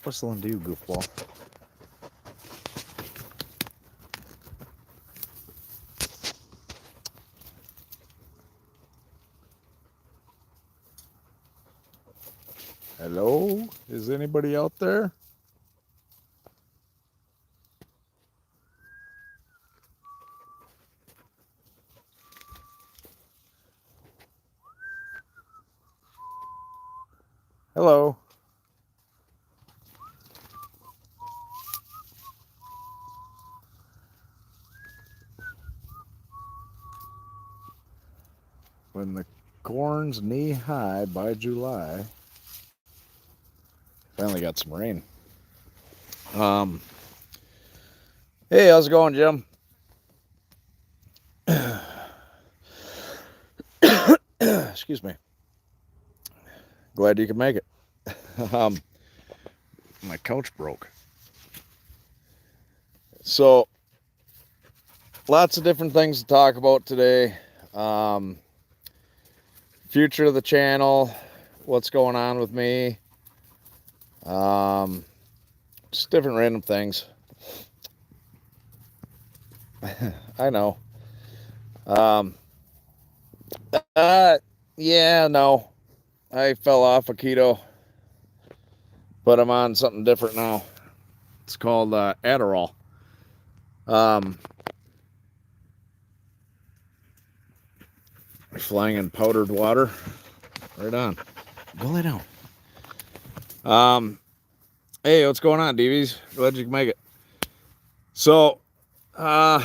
whistling to you, goofball? Hello? Is anybody out there? Hello? When the corn's knee high by July. Finally got some rain. Um, hey, how's it going, Jim? Excuse me. Glad you could make it. um, my couch broke. So, lots of different things to talk about today. Future of the channel, what's going on with me, just different random things. I know. Yeah, no, I fell off of keto, but I'm on something different now. It's called Adderall. Flying in powdered water. Right on. Go lay down. Hey, what's going on, DVs? Glad you can make it. So, where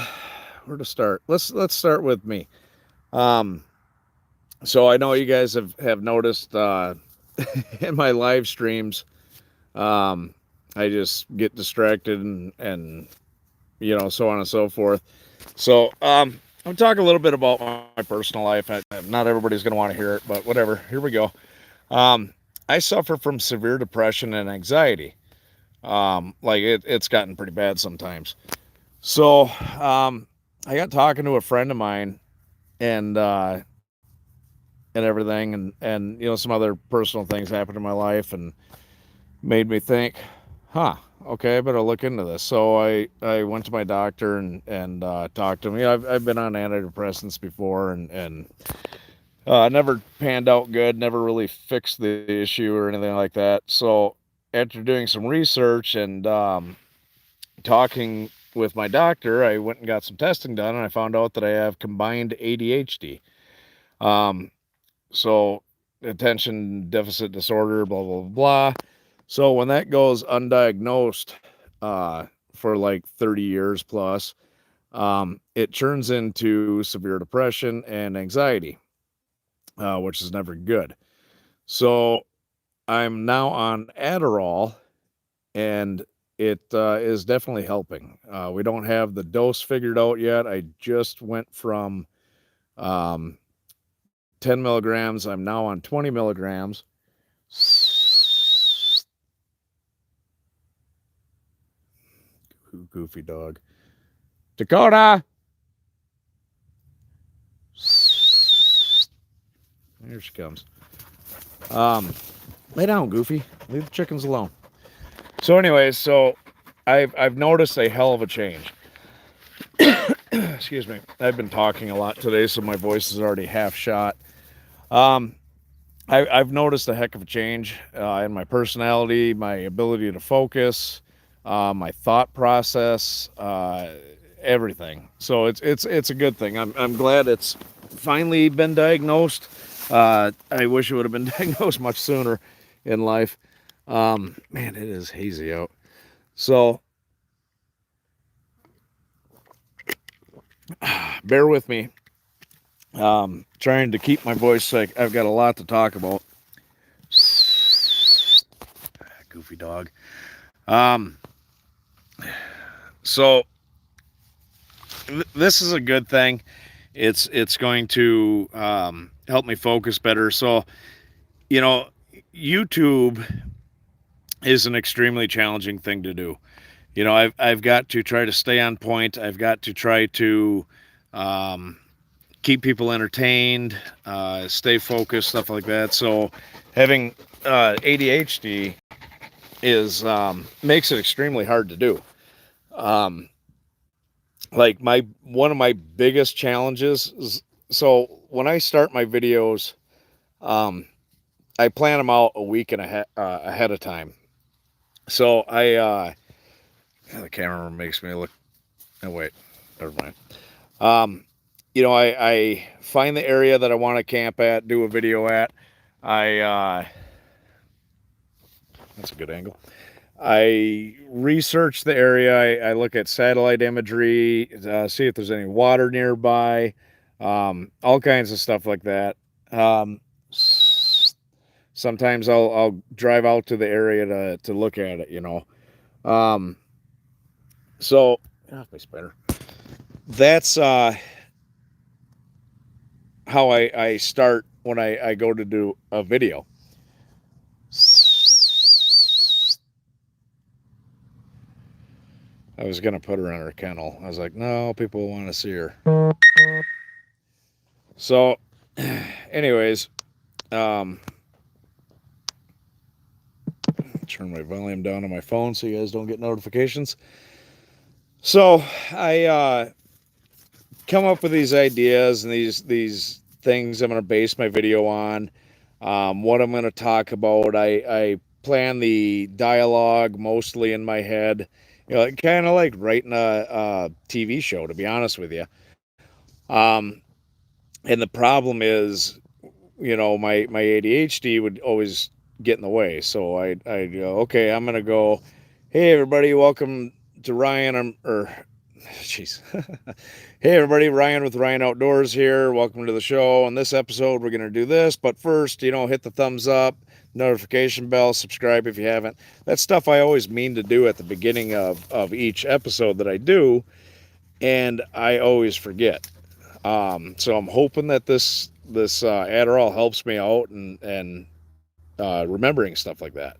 to start? Let's start with me. So I know you guys have noticed in my live streams, I just get distracted and you know, so on and so forth. So I'm talking a little bit about my personal life. Not everybody's going to want to hear it, but whatever. Here we go. I suffer from severe depression and anxiety. Like it's gotten pretty bad sometimes. So I got talking to a friend of mine and everything, and you know, some other personal things happened in my life and made me think, okay, I better look into this. So I went to my doctor and talked to him. You know, I've been on antidepressants before and never panned out good, never really fixed the issue or anything like that. So after doing some research and talking with my doctor, I went and got some testing done, and I found out that I have combined ADHD. So attention deficit disorder, blah, blah, blah. So when that goes undiagnosed for like 30 years plus, it turns into severe depression and anxiety, which is never good. So I'm now on Adderall, and it is definitely helping. We don't have the dose figured out yet. I just went from 10 milligrams. I'm now on 20 milligrams. Goofy dog. Dakota! Here she comes. Lay down, Goofy. Leave the chickens alone. So anyways, so I've noticed a hell of a change. Excuse me. I've been talking a lot today, so my voice is already half shot. I've noticed a heck of a change in my personality, my ability to focus, my thought process, everything. So it's a good thing. I'm glad it's finally been diagnosed. I wish it would have been diagnosed much sooner in life. Man, it is hazy out. So bear with me. Trying to keep my voice sick. I've got a lot to talk about. Goofy dog. So this is a good thing. It's going to help me focus better. So, you know, YouTube is an extremely challenging thing to do. You know, I've got to try to stay on point. I've got to try to keep people entertained, stay focused, stuff like that. So having ADHD, is makes it extremely hard to do. Um, like one of my biggest challenges is, so when I start my videos, um, I plan them out a week and ahead of time. So the camera makes me look. Oh wait, never mind. Um, I find the area that I want to camp at, do a video at. I That's a good angle. I research the area. I look at satellite imagery, see if there's any water nearby, all kinds of stuff like that. Um, Sometimes I'll drive out to the area to look at it. Um, so my spider. That's how I start when I go to do a video. I was gonna put her in her kennel. I was like, no, people want to see her. So, anyways, um, turn my volume down on my phone so you guys don't get notifications. So I come up with these ideas and these things I'm gonna base my video on. What I'm gonna talk about. I plan the dialogue mostly in my head. Kind of like writing a TV show, to be honest with you. Um, and the problem is, my ADHD would always get in the way. So I go, okay, I'm gonna go. Hey everybody, welcome to Ryan. Jeez. Hey everybody, Ryan with Ryan Outdoors here. Welcome to the show. On this episode, we're gonna do this, but first, hit the thumbs up, notification bell, subscribe if you haven't. That's stuff I always mean to do at the beginning of each episode that I do, and I always forget. So I'm hoping that this Adderall helps me out and remembering stuff like that.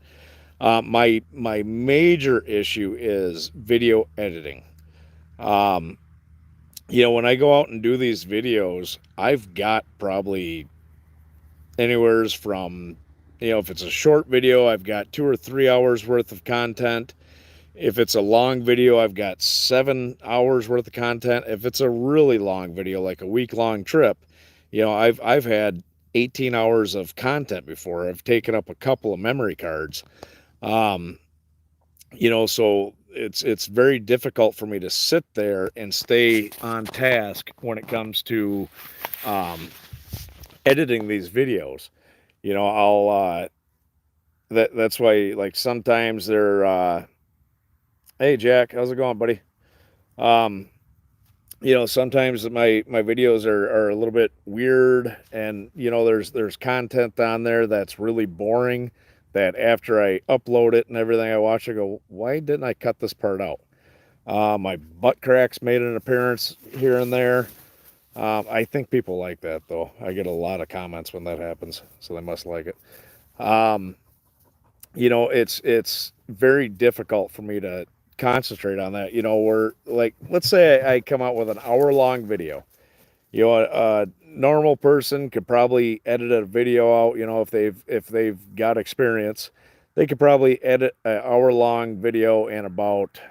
My major issue is video editing. Um, when I go out and do these videos, I've got probably anywheres from, if it's a short video, I've got 2 or 3 hours worth of content. If it's a long video, I've got 7 hours worth of content. If it's a really long video, like a week-long trip, I've had 18 hours of content before. I've taken up a couple of memory cards. So it's very difficult for me to sit there and stay on task when it comes to editing these videos. I'll that's why, like, sometimes they're hey Jack, how's it going, buddy? Um, sometimes my videos are a little bit weird, and there's content on there that's really boring, that after I upload it and everything, I watch, I go, why didn't I cut this part out? My butt cracks made an appearance here and there. I think people like that, though. I get a lot of comments when that happens, so they must like it. Um, it's very difficult for me to concentrate on that. Where, like, let's say I come out with an hour-long video. A normal person could probably edit a video out. If they've got experience, they could probably edit an hour-long video in about,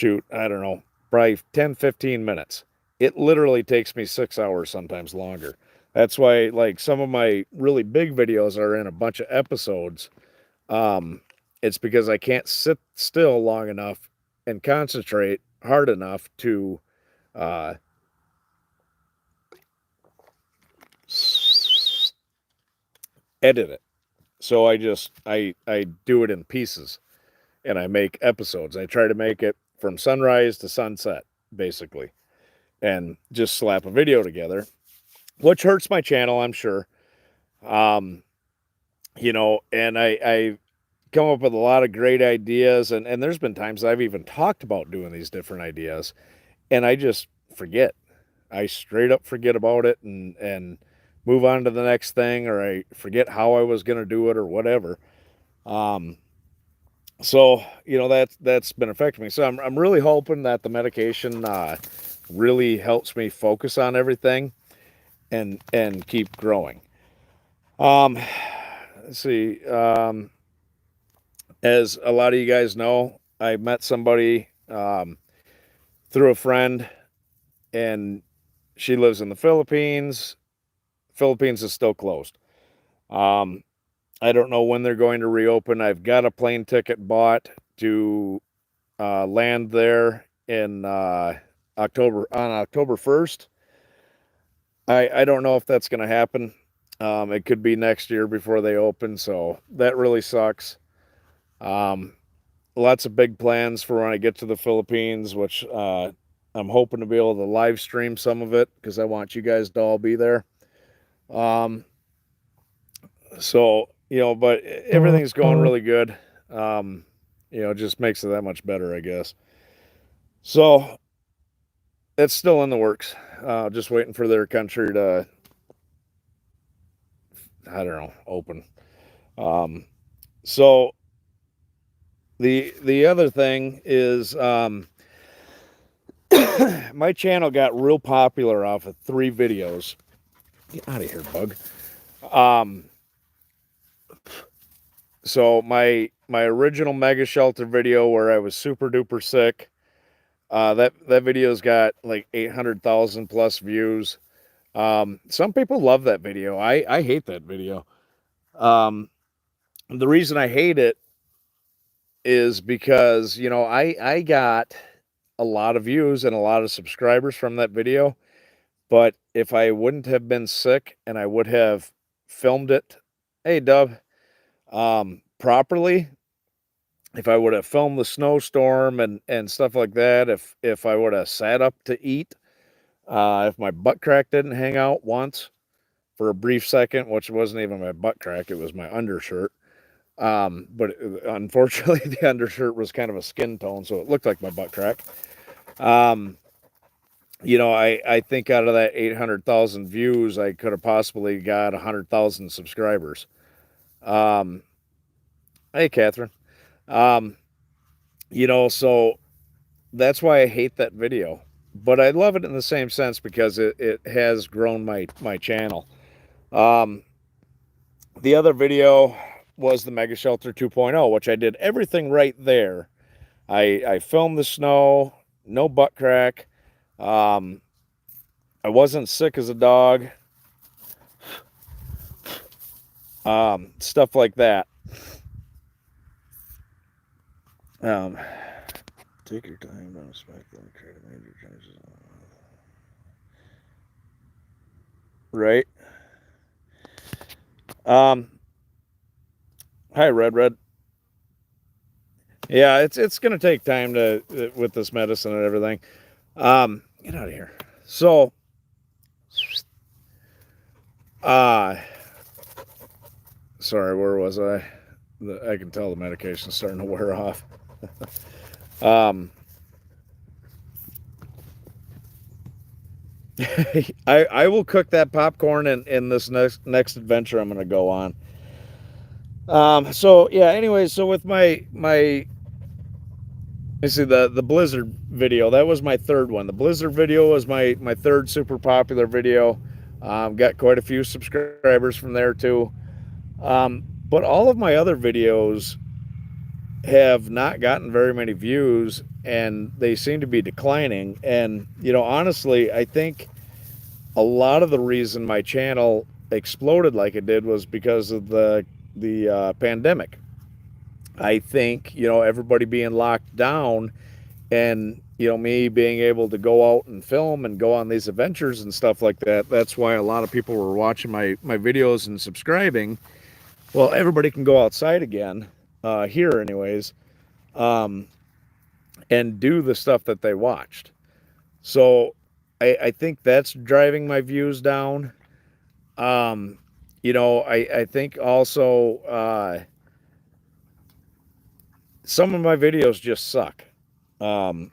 I don't know, probably 10-15 minutes. It literally takes me 6 hours, sometimes longer. That's why, like, some of my really big videos are in a bunch of episodes. It's because I can't sit still long enough and concentrate hard enough to uh, edit it. So I do it in pieces, and I make episodes. I try to make it from sunrise to sunset, basically, and just slap a video together, which hurts my channel, I'm sure. Um, and I come up with a lot of great ideas, and there's been times I've even talked about doing these different ideas, and I just forget. I straight up forget about it and move on to the next thing, or I forget how I was going to do it or whatever. Um, so that's been affecting me. So I'm really hoping that the medication really helps me focus on everything and keep growing. Um, let's see. as a lot of you guys know, I met somebody through a friend, and she lives in the Philippines. Philippines is still closed. Um, I don't know when they're going to reopen. I've got a plane ticket bought to land there in October 1st. I don't know if that's going to happen. It could be next year before they open, so that really sucks. Um, Lots of big plans for when I get to the Philippines, which I'm hoping to be able to live stream some of it because I want you guys to all be there. Um, so, but everything's going really good. It just makes it that much better, I guess. So it's still in the works. Just waiting for their country to, I don't know, open. So the other thing is my channel got real popular off of 3 videos. Get out of here, bug. So my original mega shelter video where I was super duper sick, that video's got like 800,000 plus views. Some people love that video. I hate that video. The reason I hate it is because, I got a lot of views and a lot of subscribers from that video. But if I wouldn't have been sick and I would have filmed it, hey, Dub, properly, if I would have filmed the snowstorm and stuff like that, if I would have sat up to eat, if my butt crack didn't hang out once for a brief second, which wasn't even my butt crack, it was my undershirt. But unfortunately, the undershirt was kind of a skin tone, so it looked like my butt crack. I think out of that 800,000 views, I could have possibly got 100,000 subscribers. Hey, Catherine. So that's why I hate that video. But I love it in the same sense because it has grown my channel. The other video was the Mega Shelter 2.0, which I did everything right there. I filmed the snow, no butt crack. I wasn't sick as a dog. Stuff like that. Take your time, don't expect them to create major changes. Right. Hi, Red. Yeah, it's gonna take time to with this medicine and everything. Get out of here. So, sorry, where was I? I can tell the medication's starting to wear off. I will cook that popcorn in this next adventure I'm gonna go on. So yeah, anyways, so with my let's see, the Blizzard video, that was my third one. The Blizzard video was my third super popular video. Got quite a few subscribers from there too. But all of my other videos have not gotten very many views, and they seem to be declining. And honestly, I think a lot of the reason my channel exploded like it did was because of the pandemic. I think everybody being locked down, and me being able to go out and film and go on these adventures and stuff like that. That's why a lot of people were watching my videos and subscribing. Well, everybody can go outside again, here anyways, and do the stuff that they watched. So I think that's driving my views down. I think also some of my videos just suck,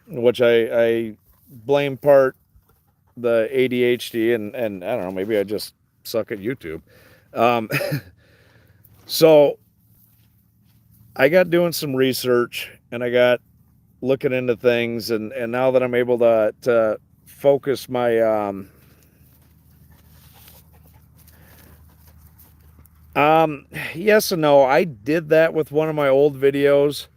which I blame part the ADHD and I don't know, maybe I just suck at YouTube. So I got doing some research and I got looking into things, and now that I'm able to focus my Yes and no. I did that with one of my old videos,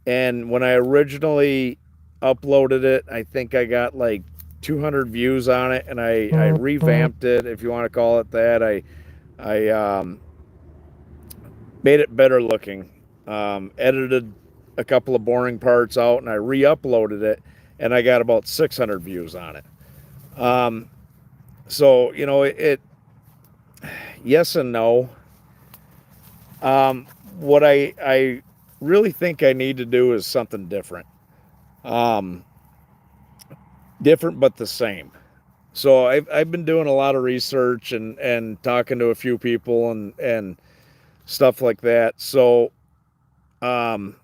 and when I originally uploaded it, I think I got like 200 views on it, and I revamped it, if you want to call it that. I made it better looking, edited a couple of boring parts out, and I re-uploaded it, and I got about 600 views on it. Um, so yes and no. Um, what I really think I need to do is something different. Um, Different but the same. So I've been doing a lot of research and talking to a few people and stuff like that. So um,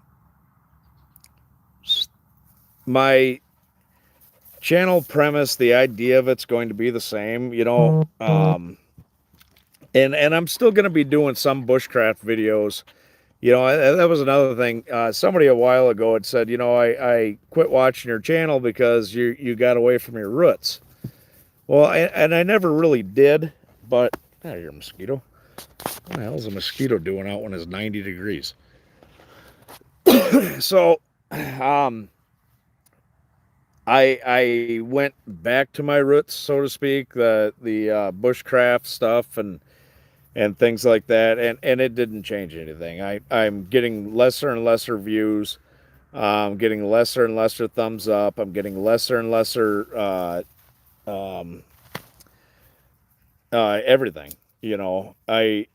my channel premise, the idea of it's going to be the same, and I'm still going to be doing some bushcraft videos. That was another thing. Somebody a while ago had said, I quit watching your channel because you got away from your roots. Well, and I never really did, but you're a mosquito. What the hell's a mosquito doing out when it's 90 degrees? So, um, I went back to my roots, so to speak, the bushcraft stuff and things like that, and it didn't change anything. I'm getting lesser and lesser views. I'm getting lesser and lesser thumbs up. I'm getting lesser and lesser um, everything. I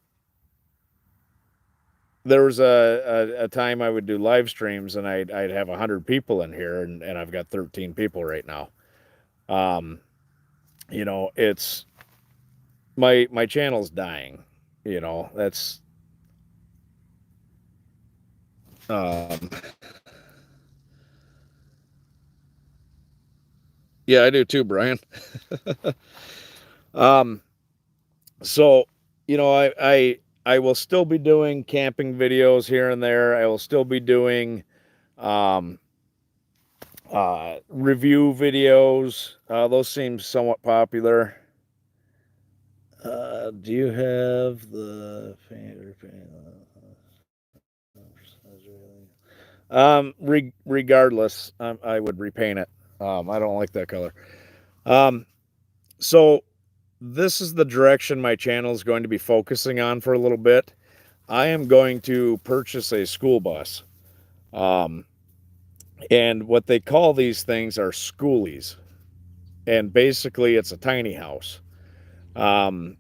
there was a time I would do live streams and I'd have 100 people in here, and I've got 13 people right now. Um, it's my channel's dying. That's um, yeah, I do too, Brian. um, so I will still be doing camping videos here and there. I will still be doing um, review videos. Those seem somewhat popular. Do you have the regardless, I would repaint it. I don't like that color. Um, so this is the direction my channel is going to be focusing on for a little bit. I am going to purchase a school bus. Um, and what they call these things are schoolies. And basically, it's a tiny house. Um,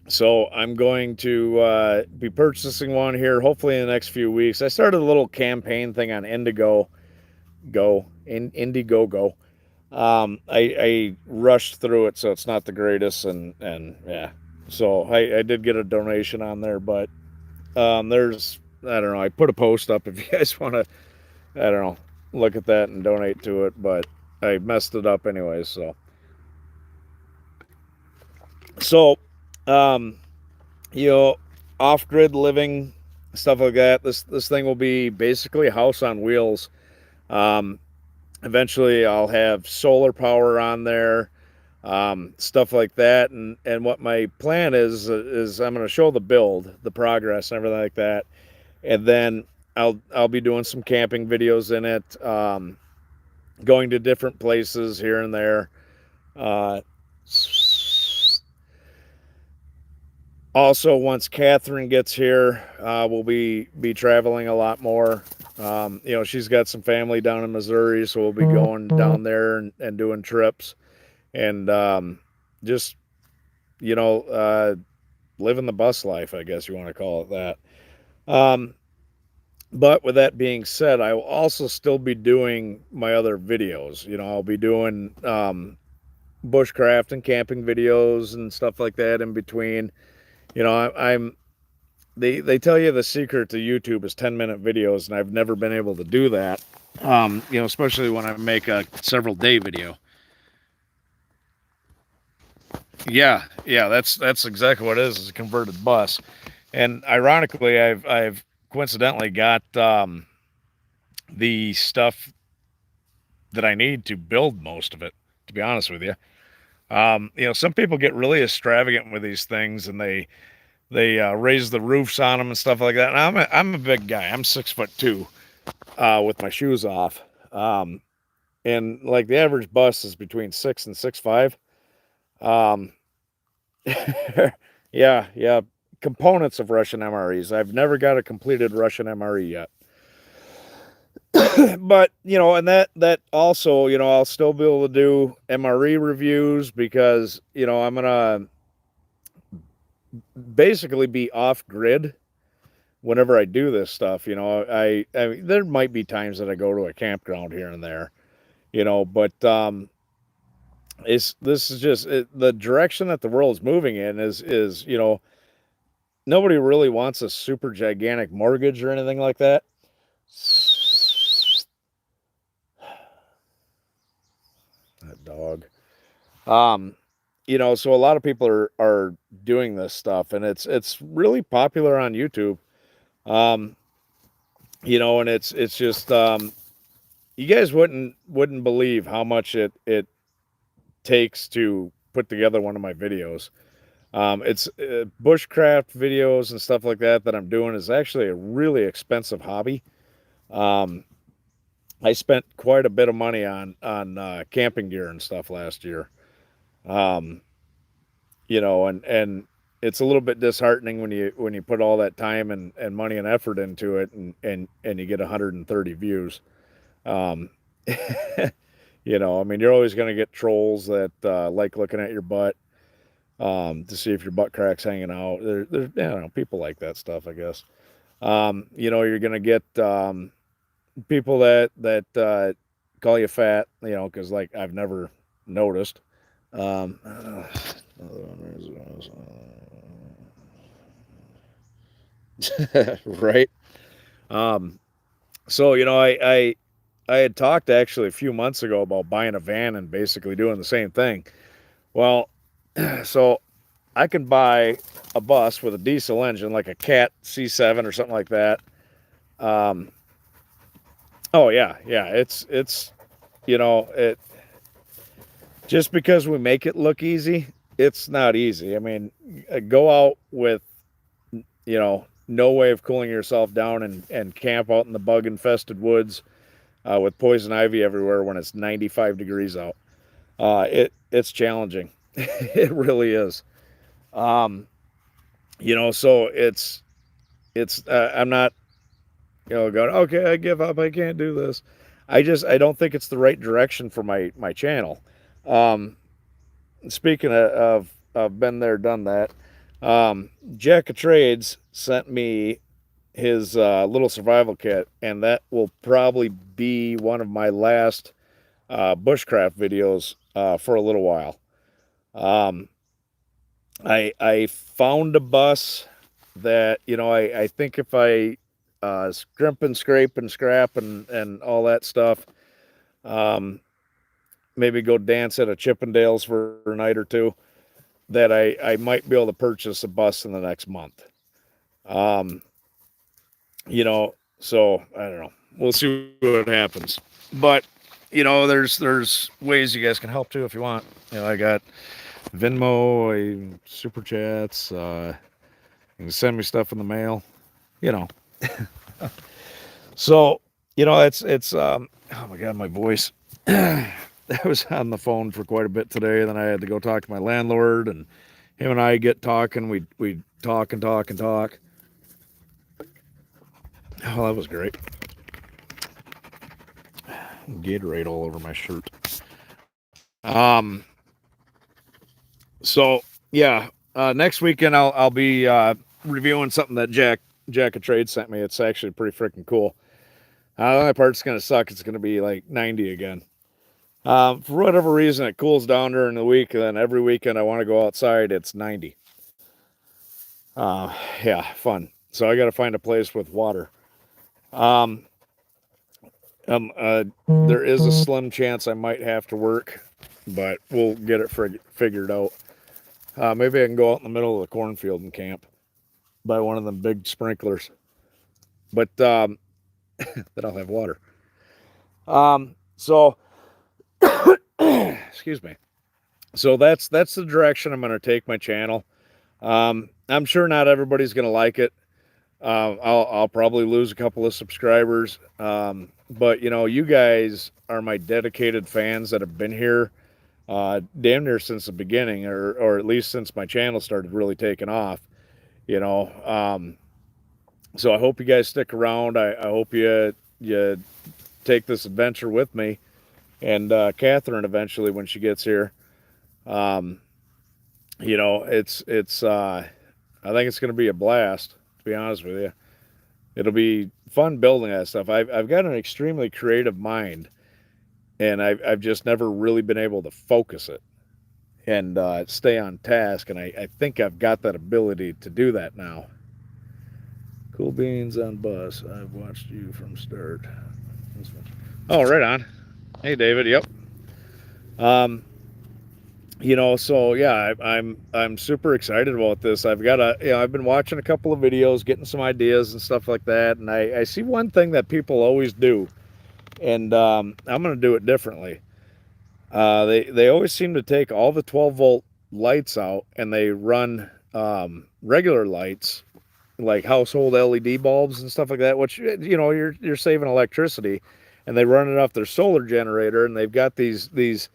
so I'm going to be purchasing one here, hopefully in the next few weeks. I started a little campaign thing on Indiegogo. I rushed through it, so it's not the greatest, and yeah. So I did get a donation on there, but there's I don't know. I put a post up if you guys want to, I don't know, look at that and donate to it, but I messed it up anyway. So um, you know, off grid living, stuff like that. This thing will be basically a house on wheels. Um, Eventually, I'll have solar power on there, stuff like that. And what my plan is I'm going to show the build, the progress, and everything like that, and then I'll be doing some camping videos in it, going to different places here and there. Uh, Also, once Catherine gets here, we'll be traveling a lot more. She's got some family down in Missouri, so we'll be going down there and doing trips and just you know uh, living the bus life, I guess you want to call it that. Um, but with that being said, I will also still be doing my other videos. I'll be doing bushcraft and camping videos and stuff like that in between. I'm they tell you the secret to YouTube is 10-minute videos, and I've never been able to do that. Especially when I make a several day video. Yeah, that's exactly what it is a converted bus. And ironically, I've coincidentally got the stuff that I need to build most of it. To be honest with you, some people get really extravagant with these things, and raise the roofs on them and stuff like that. And I'm a big guy. I'm 6'2", with my shoes off. And like the average bus is between 6 and 6'5". Um, yeah. Components of Russian MREs. I've never got a completed Russian MRE yet. But and that also, I'll still be able to do MRE reviews because I'm gonna basically be off grid whenever I do this stuff. I mean, there might be times that I go to a campground here and there, but this is just the direction that the world's moving in is nobody really wants a super gigantic mortgage or anything like that. That dog. So a lot of people are doing this stuff, and it's really popular on YouTube. And it's just you guys wouldn't believe how much it takes to put together one of my videos. It's bushcraft videos and stuff like that I'm doing is actually a really expensive hobby. I spent quite a bit of money on camping gear and stuff last year. Um, and it's a little bit disheartening when you put all that time and money and effort into it and you get 130 views. Um, I mean, you're always going to get trolls that like looking at your butt to see if your butt crack's hanging out. There's people like that stuff, I guess. You're going to get people that call you fat, because like I've never noticed. Right. So I had talked actually a few months ago about buying a van and basically doing the same thing. Well, so I can buy a bus with a diesel engine like a Cat C7 or something like that. Oh yeah, it's it just because we make it look easy, it's not easy. I mean, go out with no way of cooling yourself down and camp out in the bug infested woods with poison ivy everywhere when it's 95 degrees out. It's challenging. It really is. So it's I'm not going, okay, I give up, I can't do this. I don't think it's the right direction for my channel. Speaking of been there, done that. Jack of Trades sent me his little survival kit, and that will probably be one of my last bushcraft videos for a little while. I found a bus that I think if I scrimp and scrape and scrap and all that stuff, maybe go dance at a Chippendales for a night or two, that I might be able to purchase a bus in the next month. So I don't know. We'll see what happens. But there's ways you guys can help too if you want. I got Venmo, super chats. You can send me stuff in the mail. So it's oh my god, my voice. I was on the phone for quite a bit today. Then I had to go talk to my landlord, and him and I get talking. We talk and talk and talk. Oh, that was great. Gatorade all over my shirt. So yeah, next weekend I'll be reviewing something that Jack of Trade sent me. It's actually pretty freaking cool. The only part's gonna suck. It's gonna be like 90 again. For whatever reason, it cools down during the week, and then every weekend I want to go outside, it's 90. Yeah, fun. So I got to find a place with water. There is a slim chance I might have to work, but we'll get it figured out. Maybe I can go out in the middle of the cornfield and camp by one of them big sprinklers, but then I'll have water. So excuse me. So that's the direction I'm going to take my channel. I'm sure not everybody's going to like it. I'll probably lose a couple of subscribers. But you know, you guys are my dedicated fans that have been here damn near since the beginning, or at least since my channel started really taking off. You know, so I hope you guys stick around. I hope you take this adventure with me and Catherine eventually when she gets here. Um, you know, it's I think it's going to be a blast. To be honest with you, it'll be fun building that stuff. I've got an extremely creative mind, and I've just never really been able to focus it and stay on task. And I think I've got that ability to do that now. Cool beans on bus. I've watched you from start. Oh, right on. Hey, David. Yep. Um, you know, so yeah, I'm super excited about this. I've got I've been watching a couple of videos, getting some ideas and stuff like that, and I see one thing that people always do, and I'm going to do it differently. They always seem to take all the 12-volt lights out and they run regular lights like household LED bulbs and stuff like that, which you know you're saving electricity, and they run it off their solar generator, and they've got these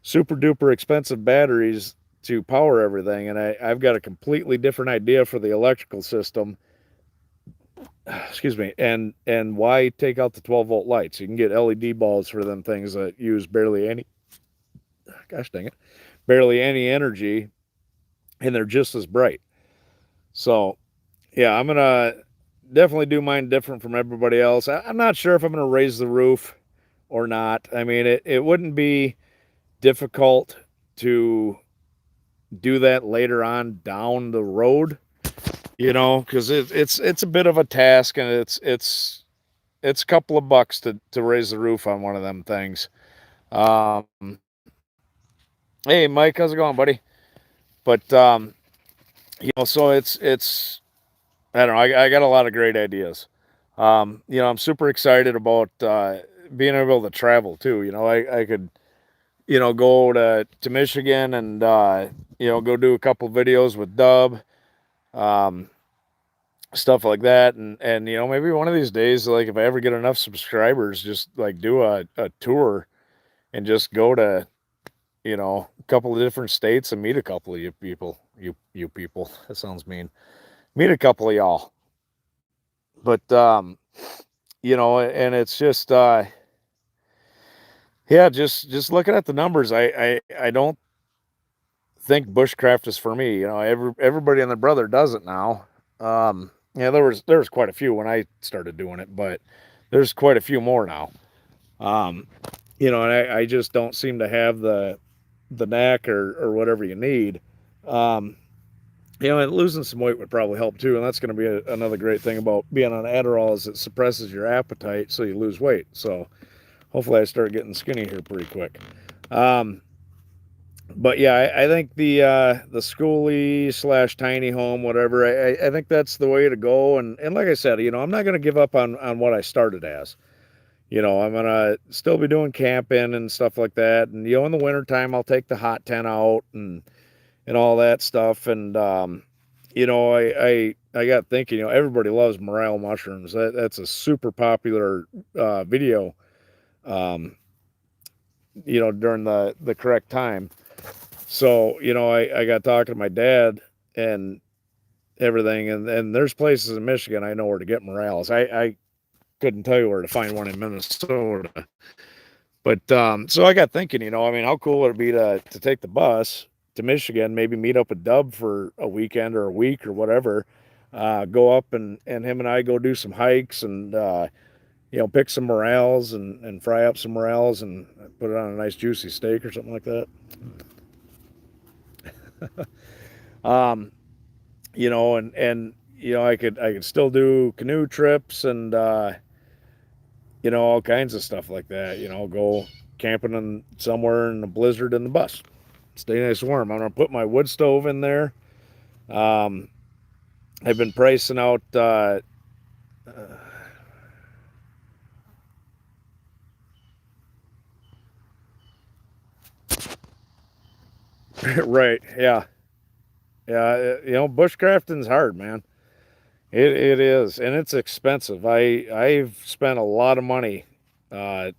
super duper expensive batteries to power everything. And I've got a completely different idea for the electrical system. Excuse me. And why take out the 12-volt lights? You can get LED bulbs for them things that use barely any, gosh dang it, barely any energy, and they're just as bright. So yeah, I'm gonna definitely do mine different from everybody else. I'm not sure if I'm gonna raise the roof or not. I mean, it wouldn't be difficult to do that later on down the road, you know, because it's a bit of a task, and it's a couple of bucks to raise the roof on one of them things. Um, hey, Mike, how's it going, buddy? But you know, so it's I don't know. I got a lot of great ideas. You know, I'm super excited about being able to travel too. You know, I could, you know, go to Michigan and you know, go do a couple videos with Dub, um, stuff like that, and you know, maybe one of these days, like if I ever get enough subscribers, just like do a tour and just go to, you know, a couple of different states and meet a couple of you people. You people. That sounds mean. Meet a couple of y'all. But you know, and it's just yeah, just looking at the numbers, I don't think bushcraft is for me. You know, everybody and their brother does it now. Yeah, there was quite a few when I started doing it, but there's quite a few more now. Um, you know, and I just don't seem to have the knack or whatever you need. Um, you know, and losing some weight would probably help too, and that's going to be another great thing about being on Adderall is it suppresses your appetite, so you lose weight. So hopefully, I start getting skinny here pretty quick. Um, but yeah, I think the schoolie slash tiny home, whatever, I think that's the way to go. And like I said, you know, I'm not going to give up on what I started as. You know, I'm gonna still be doing camping and stuff like that. And you know, in the wintertime, I'll take the hot tent out and all that stuff. And you know, I got thinking, you know, everybody loves morel mushrooms. That's a super popular video. Um, you know, during the correct time. So, you know, I got talking to my dad and everything, and there's places in Michigan I know where to get morels. I couldn't tell you where to find one in Minnesota. But so I got thinking, you know, I mean, how cool would it be to take the bus to Michigan, maybe meet up with Dub for a weekend or a week or whatever, go up and him and I go do some hikes and you know, pick some morels and fry up some morels and put it on a nice juicy steak or something like that. Um, you know, and you know, I could still do canoe trips and you know, all kinds of stuff like that. You know, go camping in somewhere in a blizzard in the bus. Stay nice and warm. I'm gonna put my wood stove in there. Um, I've been pricing out. Right, yeah. You know, bushcrafting's hard, man. It is, and it's expensive. I've spent a lot of money uh,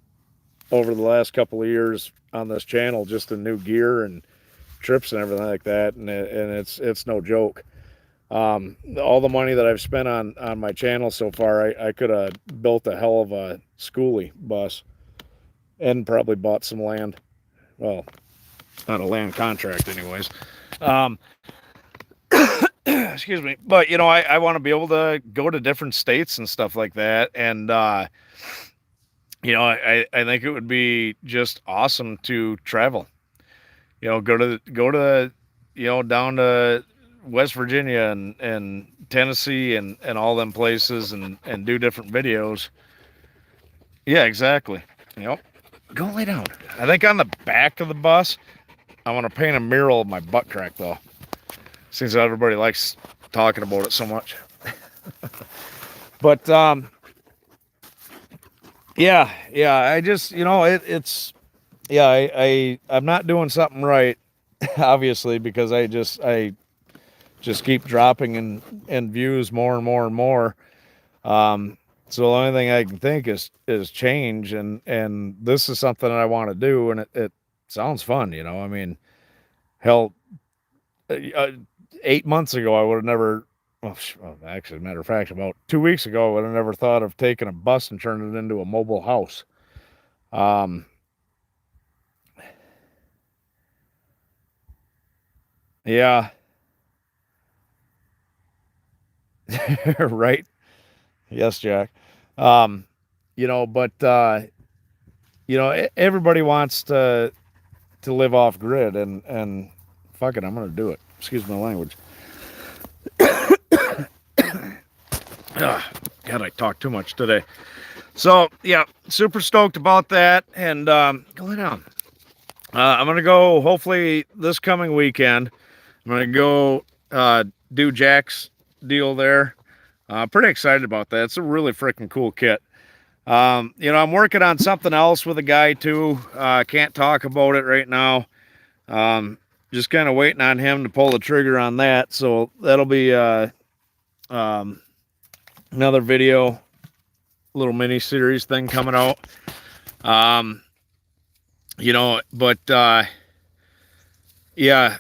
over the last couple of years on this channel just in new gear and trips and everything like that, and it's no joke. All the money that I've spent on my channel so far, I could have built a hell of a schoolie bus and probably bought some land. Well, not a land contract, anyways. Um, excuse me, but you know, I want to be able to go to different states and stuff like that, and you know, I think it would be just awesome to travel. You know, go to you know, down to West Virginia and Tennessee and all them places and do different videos. Yeah, exactly. Yep. Go lay down. I think on the back of the bus, I want to paint a mural of my butt crack though. Seems that everybody likes talking about it so much. But yeah, I just, you know, it's yeah, I'm not doing something right, obviously, because I just keep dropping in views more and more and more. So the only thing I can think is change, and this is something that I want to do, and it sounds fun, you know. I mean, hell, uh, 8 months ago I would have never. Well, actually, matter of fact, about 2 weeks ago, I would have never thought of taking a bus and turning it into a mobile house. Um, yeah, right. Yes, Jack. Um, you know, but you know, everybody wants to live off grid, and fuck it, I'm gonna do it. Excuse my language. Ugh, God, I talk too much today. So yeah, super stoked about that, and go lay down. I'm gonna go hopefully this coming weekend. I'm gonna go do Jack's deal there. Pretty excited about that. It's a really freaking cool kit. You know, I'm working on something else with a guy too. Can't talk about it right now. Just kind of waiting on him to pull the trigger on that. So that'll be um, another video, little mini series thing coming out. You know, but yeah,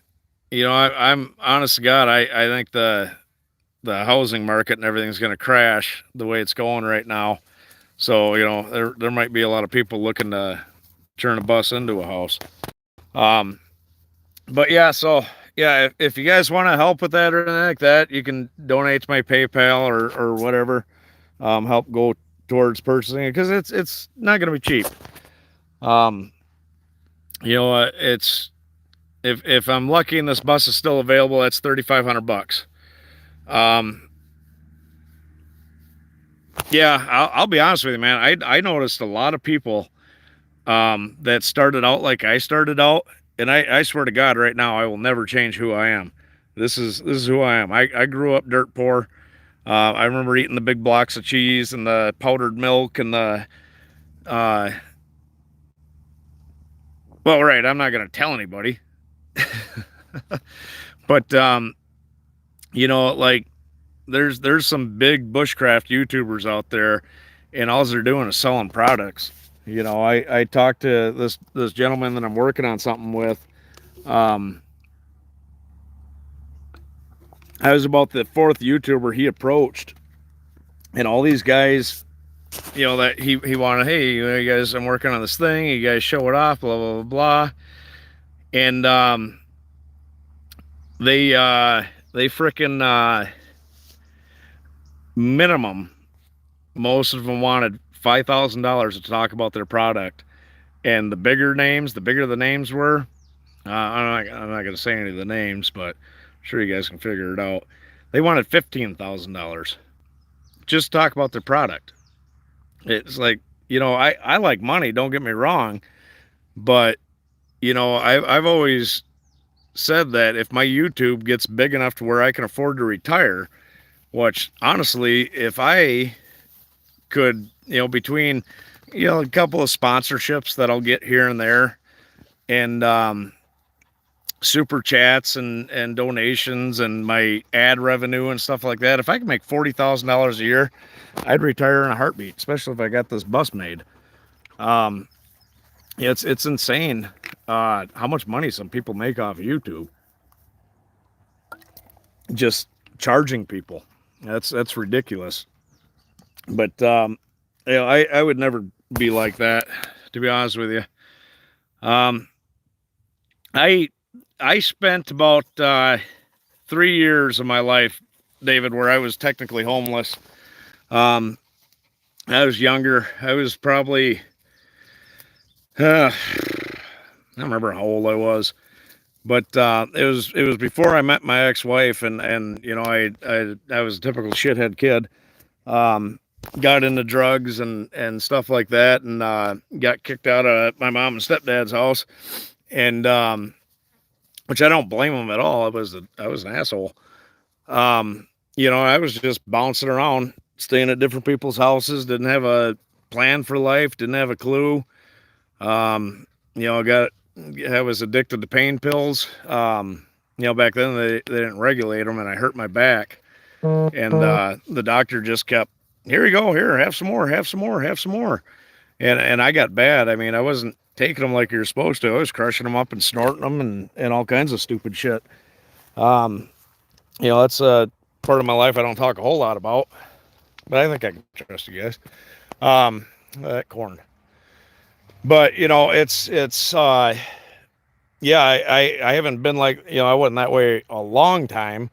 you know, I'm honest to God, I think the housing market and everything's going to crash the way it's going right now. So you know, there might be a lot of people looking to turn a bus into a house. Um, but yeah, so yeah, if you guys want to help with that or anything like that, you can donate to my PayPal or whatever. Help go towards purchasing it because it's not going to be cheap. Um, you know, it's if I'm lucky and this bus is still available, that's $3,500. Um, yeah, I'll be honest with you, man. I noticed a lot of people that started out like I started out, and I swear to God, right now, I will never change who I am. This is who I am. I grew up dirt poor. I remember eating the big blocks of cheese and the powdered milk and the uh, well, right. I'm not gonna tell anybody, but you know, like there's some big bushcraft YouTubers out there, and all they're doing is selling products. You know, I talked to this gentleman that I'm working on something with. Um, I was about the fourth YouTuber he approached, and all these guys, you know, that he wanted, hey, you guys, I'm working on this thing. You guys show it off, blah blah blah blah, and they freaking minimum. Most of them wanted $5,000 to talk about their product, and the bigger names, the bigger the names were. I'm not going to say any of the names, but I'm sure you guys can figure it out. They wanted $15,000 just to talk about their product. It's like, you know, I like money, don't get me wrong, but you know, I've always said that if my YouTube gets big enough to where I can afford to retire, which honestly, if I could, you know, between, you know, a couple of sponsorships that I'll get here and there, and super chats and donations and my ad revenue and stuff like that. If I could make $40,000 a year, I'd retire in a heartbeat, especially if I got this bus made. Um, it's insane how much money some people make off of YouTube. Just charging people. That's ridiculous. But I would never be like that, to be honest with you. Um, I I spent about 3 years of my life, David, where I was technically homeless. Um, I was younger. I was probably I don't remember how old I was, but it was before I met my ex-wife, and I was a typical shithead kid. Um, got into drugs and stuff like that, and got kicked out of my mom and stepdad's house, and which I don't blame them at all. I was an asshole. I was just bouncing around, staying at different people's houses, didn't have a plan for life, didn't have a clue. Um, I was addicted to pain pills. Back then they didn't regulate them, and I hurt my back. And the doctor just kept, here you go, here, have some more, have some more, have some more. And I got bad. I mean, I wasn't taking them like you're supposed to. I was crushing them up and snorting them and all kinds of stupid shit. That's a part of my life I don't talk a whole lot about, but I think I can trust you guys. That corn. But yeah, I haven't been like, I wasn't that way a long time,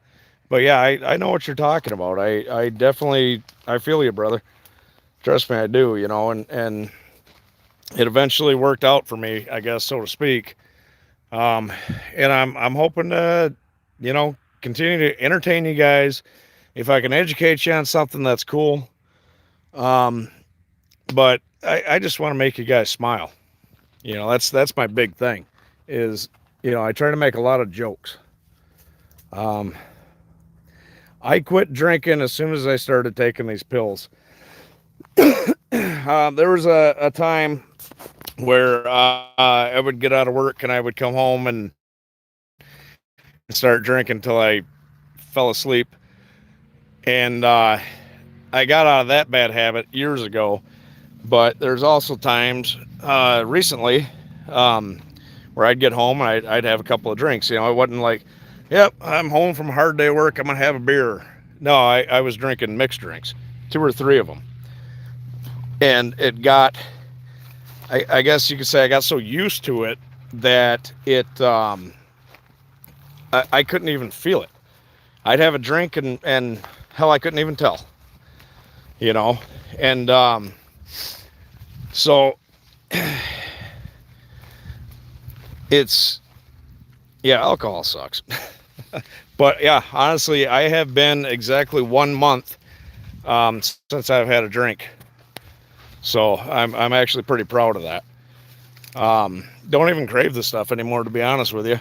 but yeah, I know what you're talking about. I definitely, I feel you, brother. Trust me, I do, and it eventually worked out for me, I guess, so to speak. Um, and I'm hoping to, continue to entertain you guys. If I can educate you on something, that's cool. Um, but I just want to make you guys smile. That's my big thing is, I try to make a lot of jokes. Um, I quit drinking as soon as I started taking these pills. There was a time where I would get out of work and I would come home and start drinking till I fell asleep. And I got out of that bad habit years ago. But there's also times recently where I'd get home and I'd have a couple of drinks. It wasn't like, yep, I'm home from a hard day of work, I'm going to have a beer. No, I was drinking mixed drinks, 2 or 3 of them. And it got, I guess you could say I got so used to it that I couldn't even feel it. I'd have a drink and hell, I couldn't even tell, and so it's, yeah, alcohol sucks. But yeah, honestly, I have been exactly 1 month since I've had a drink. So I'm actually pretty proud of that. Don't even crave this stuff anymore, to be honest with you.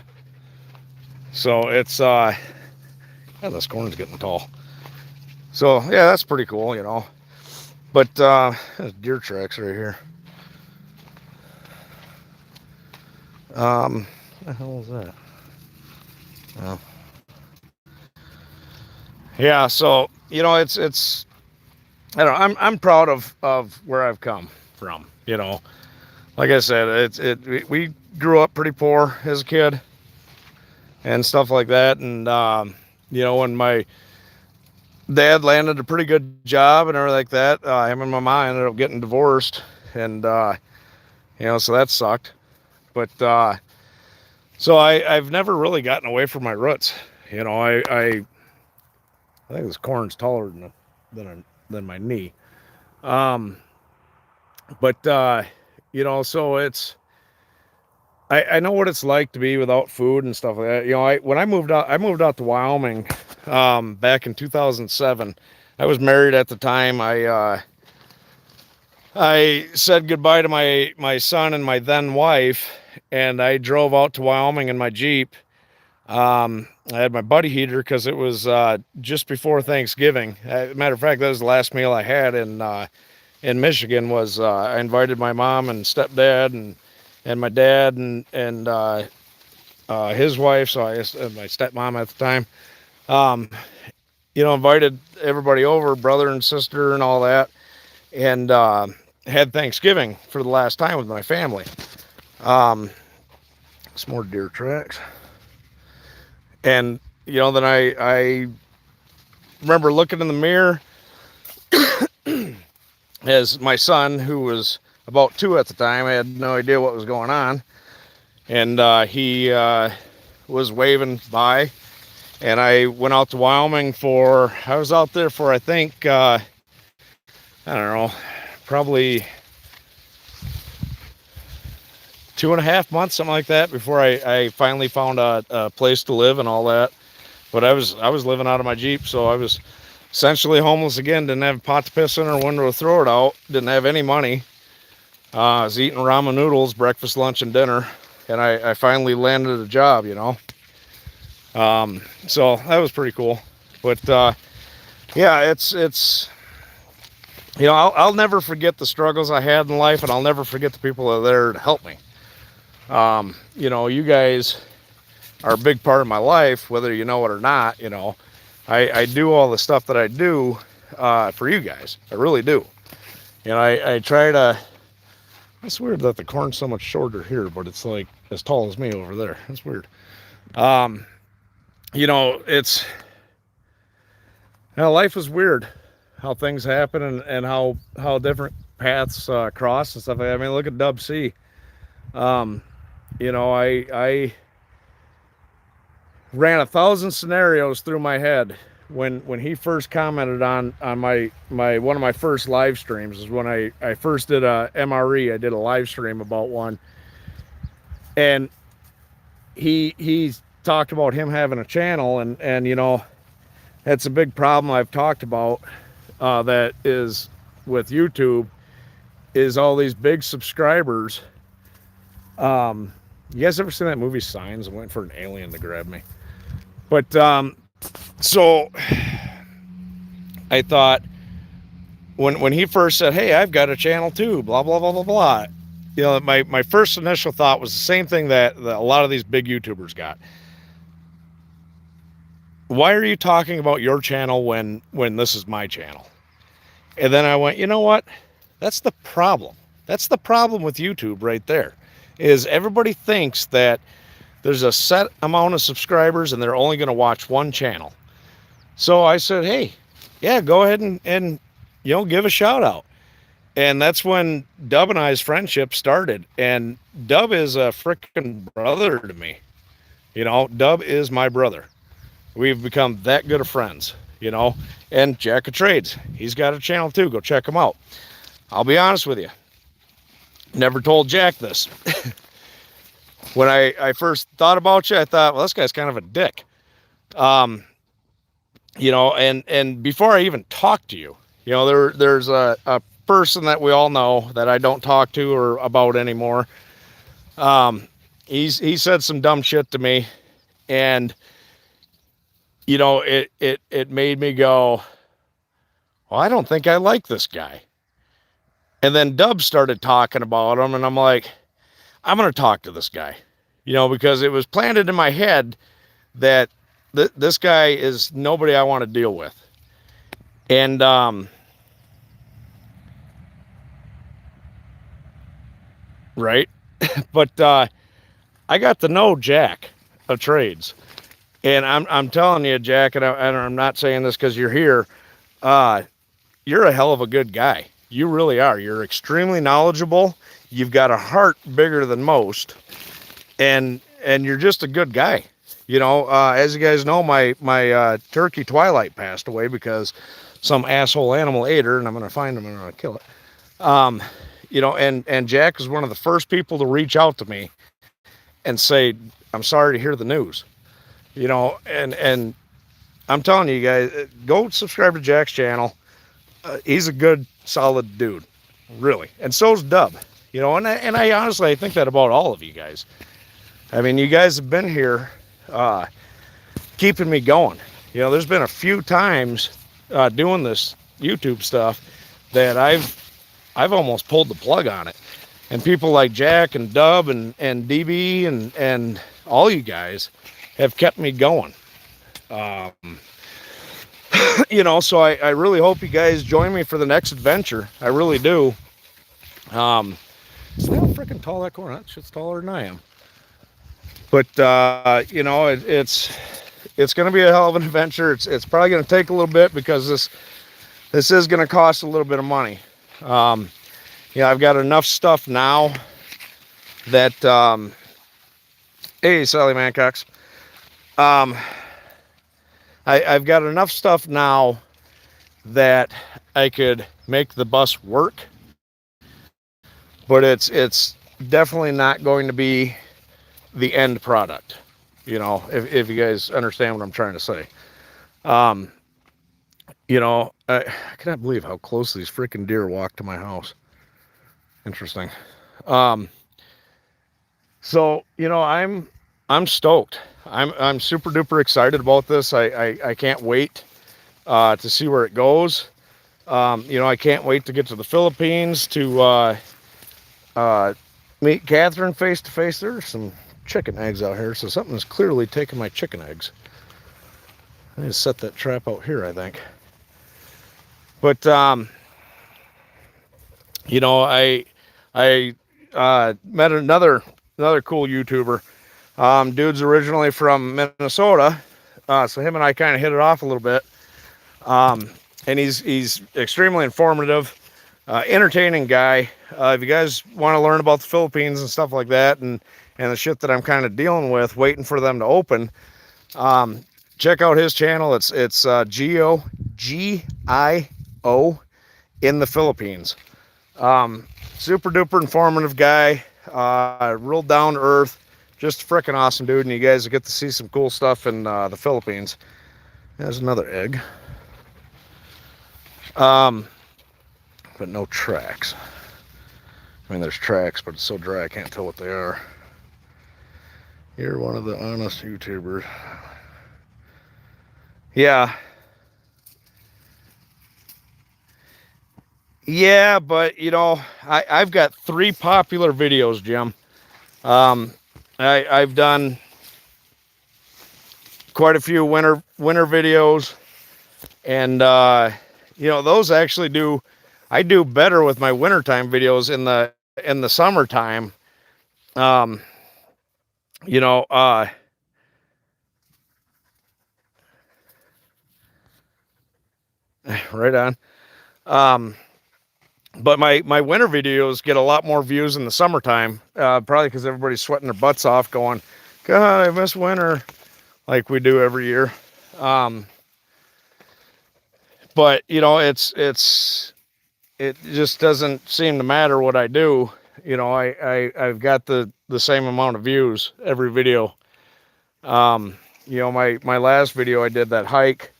So it's yeah, this corn's getting tall. So yeah, that's pretty cool, But there's deer tracks right here. What the hell is that? Oh. Yeah, so it's I don't know, I'm proud of where I've come from. Like I said, we grew up pretty poor as a kid and stuff like that, and when my dad landed a pretty good job and everything like that, him and my mom ended up getting divorced, and so that sucked. But so I've never really gotten away from my roots. I think this corn's taller than my knee. But so it's, I know what it's like to be without food and stuff like that. When I moved out to Wyoming back in 2007. I was married at the time. I said goodbye to my son and my then wife, and I drove out to Wyoming in my Jeep. I had my buddy heater because it was just before Thanksgiving. Matter of fact, that was the last meal I had in Michigan. Was I invited my mom and stepdad and my dad and his wife, so I guess my stepmom at the time, um, invited everybody over, brother and sister and all that, and had Thanksgiving for the last time with my family. Some more deer tracks. And, then I remember looking in the mirror as my son, who was about 2 at the time, I had no idea what was going on. And he was waving by. And I went out to Wyoming I was out there for, I think, I don't know, probably 2.5 months, something like that, before I finally found a place to live and all that. But I was living out of my Jeep, so I was essentially homeless again. Didn't have a pot to piss in or window to throw it out. Didn't have any money. I was eating ramen noodles, breakfast, lunch, and dinner. And I finally landed a job, So that was pretty cool. But yeah, it's I'll never forget the struggles I had in life, and I'll never forget the people that are there to help me. You guys are a big part of my life, whether you know it or not. I do all the stuff that I do for you guys. I really do. I try to. It's weird that the corn's so much shorter here, but it's like as tall as me over there. It's weird. It's life is weird. How things happen and how different paths cross and stuff. I mean, look at Dub C. I ran 1,000 scenarios through my head when he first commented on my one of my first live streams. Is when I first did a MRE. I did a live stream about one, and he talked about him having a channel, and that's a big problem I've talked about that is with YouTube, is all these big subscribers. You guys ever seen that movie Signs? I'm waiting for an alien to grab me. But so I thought when he first said, "Hey, I've got a channel too," blah blah blah blah blah. My first initial thought was the same thing that a lot of these big YouTubers got. Why are you talking about your channel when this is my channel? And then I went, you know what? That's the problem. That's the problem with YouTube right there. Is everybody thinks that there's a set amount of subscribers and they're only going to watch one channel. So I said, hey, yeah, go ahead and give a shout out. And that's when Dub and I's friendship started. And Dub is a freaking brother to me. Dub is my brother. We've become that good of friends, And Jack of Trades, he's got a channel too. Go check him out. I'll be honest with you. Never told Jack this. When I first thought about you, I thought, well, this guy's kind of a dick. And before I even talked to you, there's a person that we all know that I don't talk to or about anymore. He said some dumb shit to me, and it made me go, well, I don't think I like this guy. And then Dub started talking about him, and I'm like, I'm going to talk to this guy, because it was planted in my head that this guy is nobody I want to deal with. And, right. But, I got to know Jack of Trades, and I'm telling you, Jack, and I'm not saying this because you're here. You're a hell of a good guy. You really are. You're extremely knowledgeable. You've got a heart bigger than most, and you're just a good guy. As you guys know, my turkey Twilight passed away because some asshole animal ate her, and I'm going to find him and I'm going to kill it. And Jack was one of the first people to reach out to me and say, I'm sorry to hear the news. And I'm telling you guys, go subscribe to Jack's channel. He's a good, solid dude, really. And so's Dub, and I honestly, I think that about all of you guys. I mean, you guys have been here keeping me going. There's been a few times doing this YouTube stuff that I've almost pulled the plug on it. And people like Jack and Dub and DB and all you guys have kept me going. So I really hope you guys join me for the next adventure. I really do. See how freaking tall that corn? That shit's taller than I am. But it's going to be a hell of an adventure. It's probably going to take a little bit because this is going to cost a little bit of money. I've got enough stuff now that hey, Sally Mancox. I've got enough stuff now that I could make the bus work, but it's definitely not going to be the end product, if you guys understand what I'm trying to say. I cannot believe how close these freaking deer walk to my house. Interesting. So I'm stoked. I'm super duper excited about this. I can't wait to see where it goes. I can't wait to get to the Philippines to meet Catherine face to face. There's some chicken eggs out here, so something's clearly taking my chicken eggs. I need to set that trap out here, I think. But I met another cool YouTuber. Dude's originally from Minnesota, so him and I kind of hit it off a little bit. And he's extremely informative, entertaining guy. If you guys want to learn about the Philippines and stuff like that, and the shit that I'm kind of dealing with, waiting for them to open, check out his channel. It's Gio in the Philippines. Super duper informative guy, real down to earth, just a freaking awesome dude. And you guys get to see some cool stuff in the Philippines. There's another egg. But no tracks. I mean, there's tracks, but it's so dry I can't tell what they are. You're one of the honest YouTubers. Yeah. Yeah, but I've got 3 popular videos, Jim. I've done quite a few winter videos, and those actually I do better with my wintertime videos in the summertime. Right on. But my winter videos get a lot more views in the summertime, probably because everybody's sweating their butts off going, God, I miss winter, like we do every year. But it just doesn't seem to matter what I do. I've got the same amount of views every video. My last video, I did that hike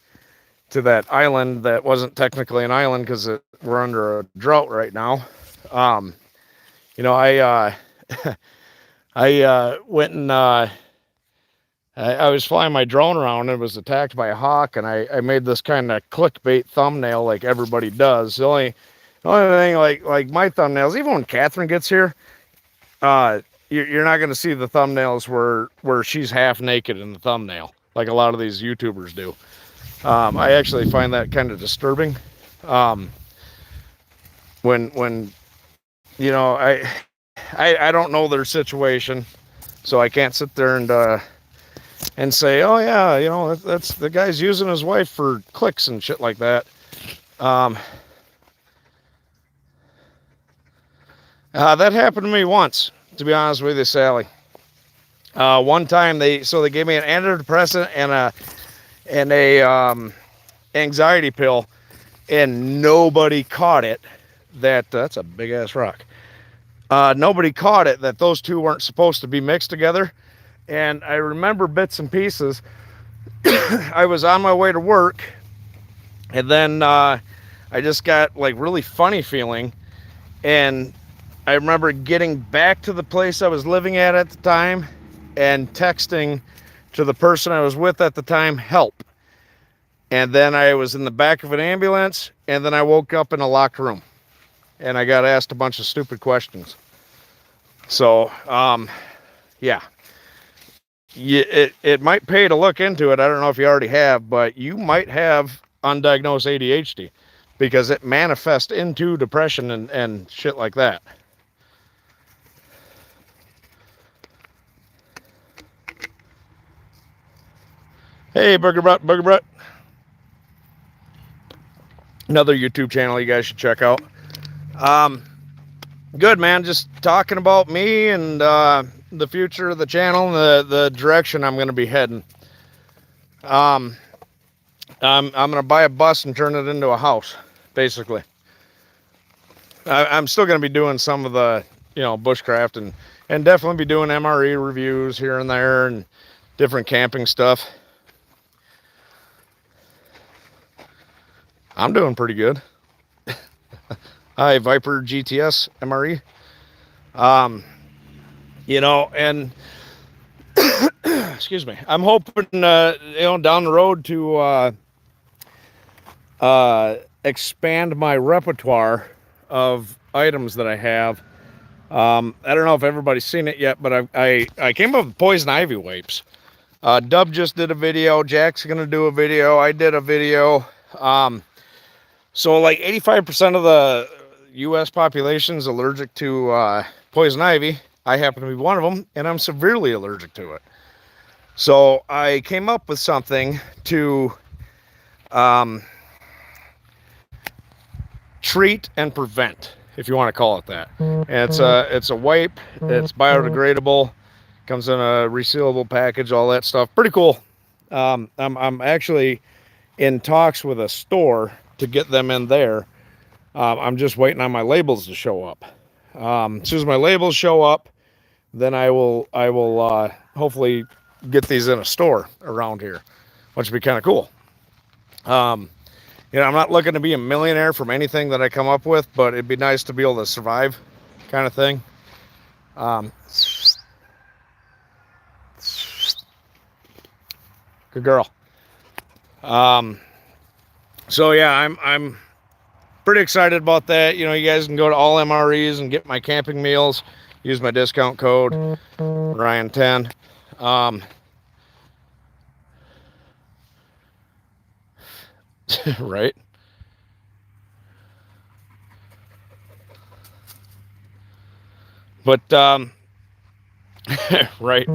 to that island that wasn't technically an island because we're under a drought right now. I went and I was flying my drone around and it was attacked by a hawk, and I made this kind of clickbait thumbnail like everybody does. The only thing, like my thumbnails, even when Catherine gets here, you're not going to see the thumbnails where she's half naked in the thumbnail like a lot of these YouTubers do. I actually find that kind of disturbing. When I don't know their situation, so I can't sit there and say, oh yeah, that's the guy's using his wife for clicks and shit like that. That happened to me once, to be honest with you, Sally. One time they gave me an antidepressant and a anxiety pill, and nobody caught it. That's a big ass rock. Nobody caught it that those two weren't supposed to be mixed together. And I remember bits and pieces. I was on my way to work, and then I just got like really funny feeling, and I remember getting back to the place I was living at the time and texting to the person I was with at the time, help. And then I was in the back of an ambulance, and then I woke up in a locked room, and I got asked a bunch of stupid questions. So, yeah, it might pay to look into it. I don't know if you already have, but you might have undiagnosed ADHD because it manifests into depression and shit like that. Hey, Burger Butt. Another YouTube channel you guys should check out. Good, man. Just talking about me and the future of the channel and the direction I'm going to be heading. I'm going to buy a bus and turn it into a house, basically. I'm still going to be doing some of the, bushcraft and definitely be doing MRE reviews here and there and different camping stuff. I'm doing pretty good. Hi, Viper GTS MRE. And excuse me. I'm hoping, down the road to expand my repertoire of items that I have. I don't know if everybody's seen it yet, but I came up with poison ivy wipes. Dub just did a video. Jack's gonna do a video. I did a video. So like 85% of the U.S. population is allergic to poison ivy. I happen to be one of them, and I'm severely allergic to it. So I came up with something to treat and prevent, if you want to call it that. And it's a wipe. It's biodegradable. Comes in a resealable package. All that stuff. Pretty cool. I'm actually in talks with a store to get them in there. I'm just waiting on my labels to show up. As soon as my labels show up, then I will hopefully get these in a store around here, which would be kind of cool. I'm not looking to be a millionaire from anything that I come up with, but it'd be nice to be able to survive, kind of thing. Good girl. So yeah, I'm pretty excited about that. You guys can go to all MREs and get my camping meals. Use my discount code Ryan10. Right. But right.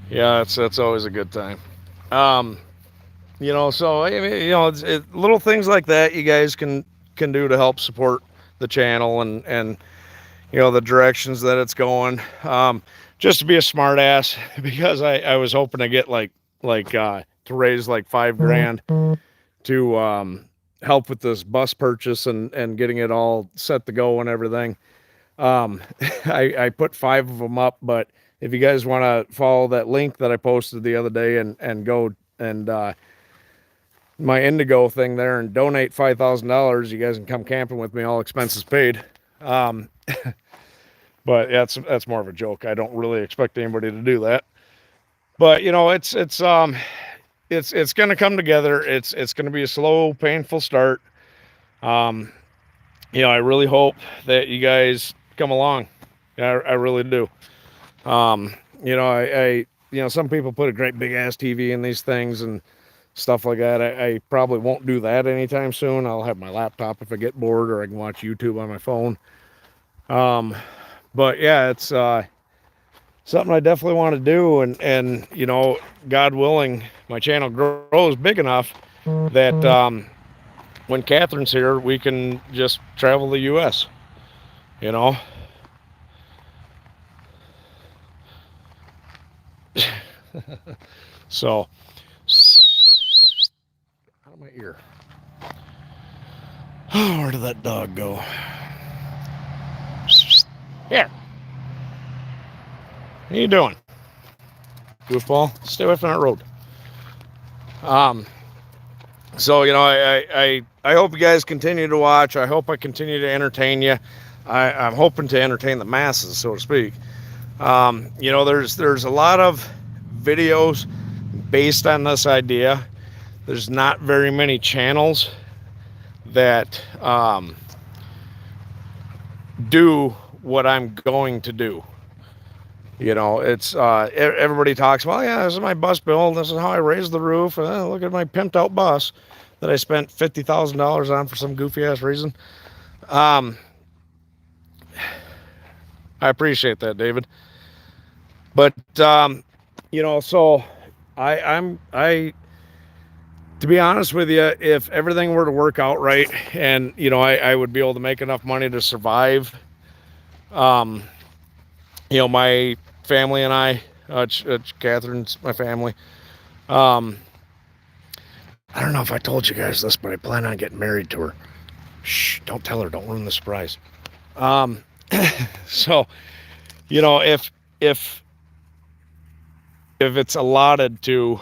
Yeah, that's always a good time. So I mean, little things like that you guys can do to help support the channel and the directions that it's going. Just to be a smart ass, because I was hoping to get like to raise like $5,000 to help with this bus purchase and getting it all set to go and everything. I put 5 of them up, but if you guys want to follow that link that I posted the other day and go and my Indigo thing there and donate $5,000, you guys can come camping with me, all expenses paid. But yeah, that's more of a joke. I don't really expect anybody to do that. But it's going to come together. It's going to be a slow, painful start. I really hope that you guys come along. I really do. Some people put a great big ass TV in these things and stuff like that. I probably won't do that anytime soon. I'll have my laptop if I get bored, or I can watch YouTube on my phone. But yeah, it's something I definitely want to do, and God willing, my channel grows big enough that when Catherine's here, we can just travel the U.S. So out of my ear. Oh, where did that dog go? Here. What are you doing? Goofball, stay away from that road. So I hope you guys continue to watch. I hope I continue to entertain you. I'm hoping to entertain the masses, so to speak. There's a lot of videos based on this idea. There's not very many channels that do what I'm going to do. You know, it's everybody talks, well, yeah, this is my bus build. This is how I raised the roof. Look at my pimped out bus that I spent $50,000 on for some goofy ass reason. I appreciate that, David. But you know, so I to be honest with you, if everything were to work out right, and you know, I would be able to make enough money to survive, you know, my family and I, Catherine's my family. I don't know if I told you guys this, but I plan on getting married to her. Shh, don't tell her. Don't ruin the surprise. Um, so, you know, if it's allotted to,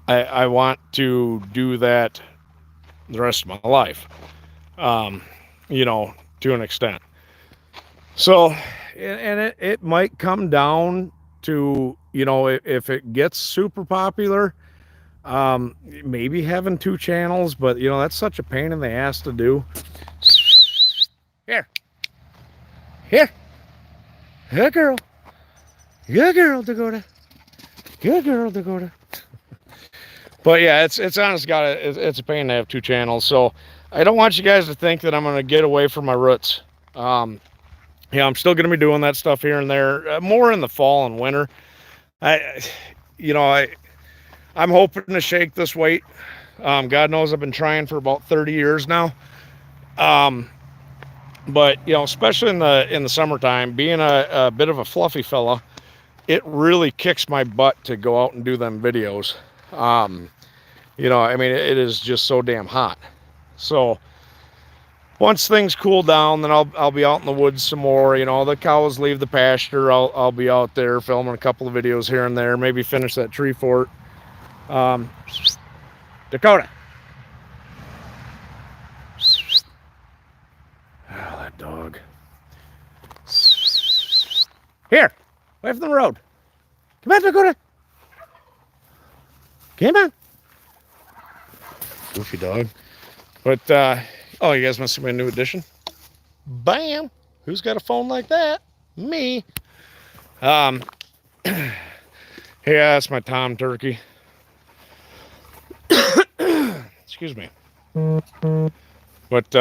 I want to do that the rest of my life. You know, to an extent. So, and it might come down to, you know, if it gets super popular, maybe having 2 channels, but you know, that's such a pain in the ass to do. Here, here, good girl, Dakota, good girl, Dakota. But yeah, it's honest God, it's a pain to have 2 channels. So I don't want you guys to think that I'm going to get away from my roots. Yeah, I'm still going to be doing that stuff here and there, more in the fall and winter. You know, I'm hoping to shake this weight. God knows I've been trying for about 30 years now. But you know, especially in the summertime, being a bit of a fluffy fella, it really kicks my butt to go out and do them videos. You know, I mean, it is just so damn hot. So once things cool down, then I'll be out in the woods some more. You know, the cows leave the pasture. I'll be out there filming a couple of videos here and there. Maybe finish that tree fort. Dakota. Oh, that dog. Here, away from the road. Come on, Dakota. Come on. Goofy dog. But, oh, you guys must see my new addition. Bam. Who's got a phone like that? Me. Yeah, that's my Tom Turkey. Excuse me. But,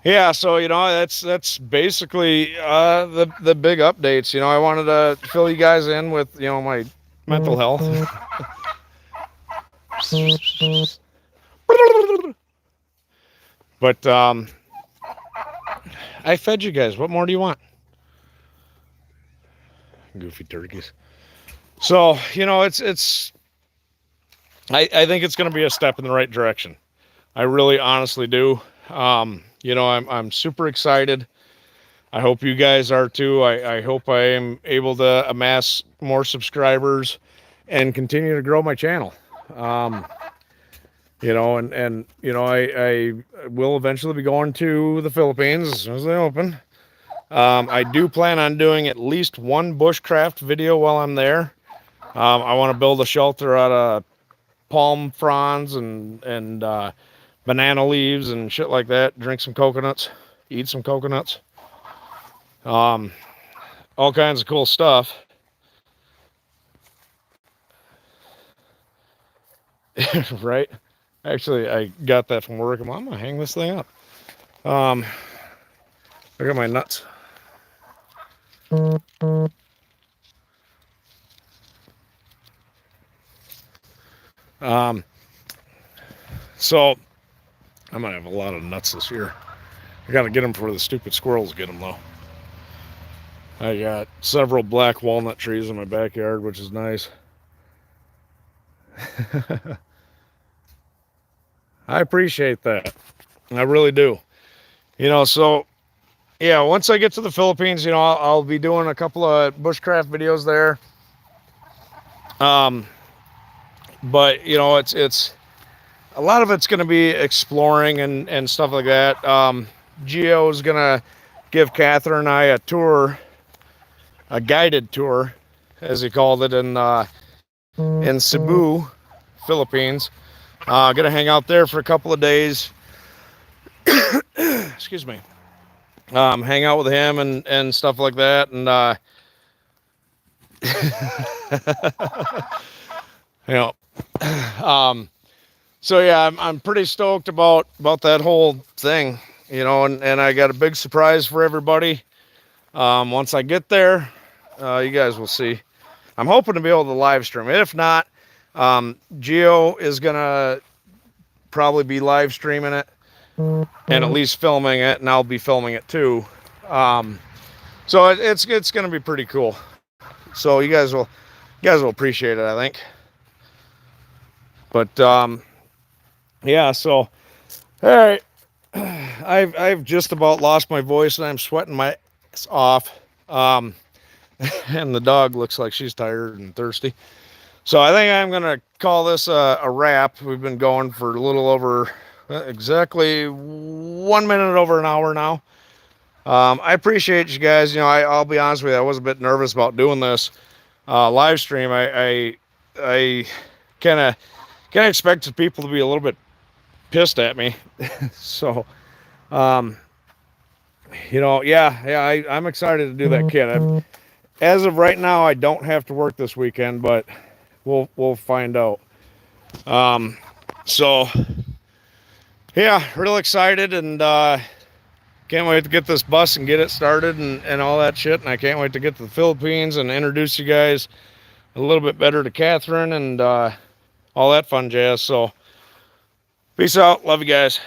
yeah, so, you know, that's basically the big updates. You know, I wanted to fill you guys in with, you know, my mental health. But I fed you guys. What more do you want? Goofy turkeys. So, you know, it's I think it's going to be a step in the right direction. I really honestly do. You know, I'm super excited. I hope you guys are too. I hope I am able to amass more subscribers and continue to grow my channel. You know, and you know, I will eventually be going to the Philippines as soon as they open. I do plan on doing at least one bushcraft video while I'm there. I want to build a shelter out of palm fronds and banana leaves and shit like that. Drink some coconuts, eat some coconuts. All kinds of cool stuff. Right? Actually, I got that from work. I'm gonna hang this thing up. Look at my nuts. So I'm gonna have a lot of nuts this year. I gotta get them before the stupid squirrels get them though. I got several black walnut trees in my backyard, which is nice. I appreciate that. I really do. You know, so yeah, once I get to the Philippines, you know, I'll be doing a couple of bushcraft videos there. But you know, it's a lot of it's going to be exploring and stuff like that. Gio is going to give Catherine and I a tour, a guided tour, as he called it, in Cebu, Philippines. Gonna hang out there for a couple of days. Excuse me. hang out with him and stuff like that. And, you know, so yeah, I'm pretty stoked about that whole thing, you know, and I got a big surprise for everybody. Once I get there, you guys will see. I'm hoping to be able to live stream it. If not, Geo is gonna probably be live streaming it and at least filming it, and I'll be filming it too. So it's gonna be pretty cool. So you guys will appreciate it, I think. But yeah, so all right. I've just about lost my voice and I'm sweating my ass off. And the dog looks like she's tired and thirsty. So I think I'm gonna call this a wrap. We've been going for a little over exactly 1 minute over an hour now. I appreciate you guys. You know, I'll be honest with you, I was a bit nervous about doing this live stream. I kind of expected people to be a little bit pissed at me. So, you know, yeah, I'm excited to do that kit. As of right now, I don't have to work this weekend, but we'll find out. So yeah, real excited, and can't wait to get this bus and get it started and all that shit. And I can't wait to get to the Philippines and introduce you guys a little bit better to Catherine and all that fun jazz. So peace out. Love you guys.